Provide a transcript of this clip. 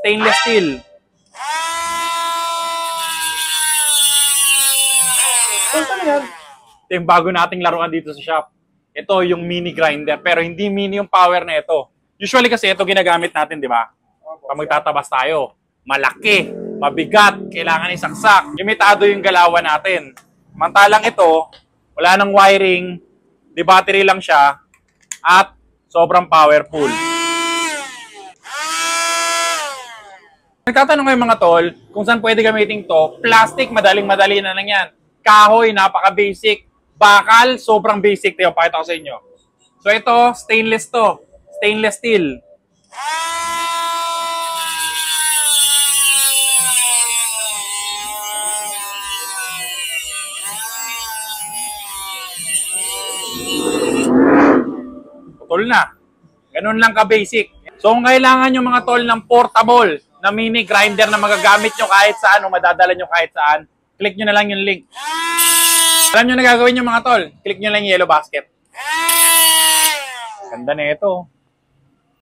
stainless steel. Ito yung bago nating laruan dito sa shop. Ito yung mini grinder, pero hindi mini yung power na ito. Usually kasi ito ginagamit natin, di ba? Pag magtatabas tayo, malaki, mabigat, kailangan isaksak. Limitado yung galawan natin. Mantalang ito, wala nang wiring, di battery lang siya, at sobrang powerful. Nagtatanong kayo mga tol, kung saan pwede gamitin to, plastic, madaling-madali na lang yan. Kahoy, napaka-basic. Bakal, sobrang basic. Ito, pakita ko sa inyo. So ito, stainless to. Stainless steel. Putol na. Ganun lang ka-basic. So kung kailangan nyo mga tol ng portable na mini grinder na magagamit nyo kahit saan o madadala nyo kahit saan, click nyo na lang yung link. Alam nyo na gagawin nyo mga tol. Click nyo lang yung yellow basket. Ganda na ito.